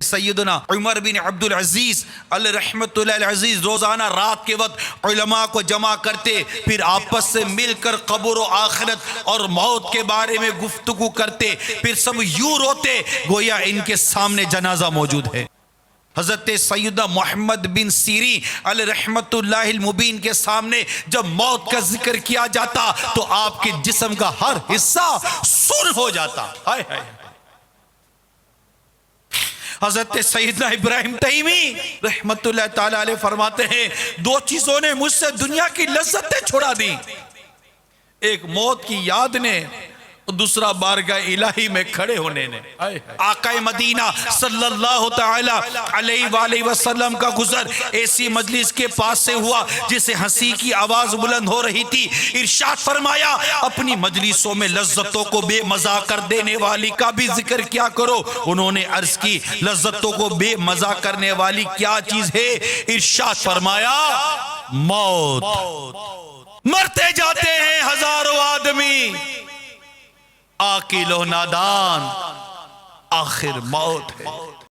سیدنا عمر بن عبدالعزیز علیہ رحمت اللہ العزیز روزانہ رات کے وقت علماء کو جمع کرتے، پھر آپس سے مل کر قبر و آخرت اور موت کے بارے میں گفتگو کرتے، پھر سب یوں روتے گویا ان کے سامنے جنازہ موجود ہے۔ حضرت سیدنا محمد بن سیرین علیہ رحمت اللہ المبین کے سامنے جب موت کا ذکر کیا جاتا تو آپ کے جسم کا ہر حصہ سن ہو جاتا۔ حضرت سیدنا ابراہیم تیمی رحمت اللہ تعالی علیہ فرماتے ہیں، دو چیزوں نے مجھ سے دنیا کی لذتیں چھڑا دی، ایک موت کی یاد نے، دوسرا بارگاہ الہی میں کھڑے ہونے نے۔ آقا مدینہ صلی اللہ تعالی علیہ وآلہ وسلم کا گزر ایسی مجلس کے پاس سے ہوا جسے ہنسی کی آواز بلند ہو رہی تھی۔ ارشاد فرمایا، اپنی مجلسوں میں لذتوں کو بے مزہ کر دینے والی کا بھی ذکر کیا کرو۔ انہوں نے عرض کی، لذتوں کو بے مزہ کرنے والی کیا چیز ہے؟ ارشاد فرمایا، موت۔ مرتے جاتے ہیں ہزاروں آدمی، عاقل و نادان، آخر موت ہے۔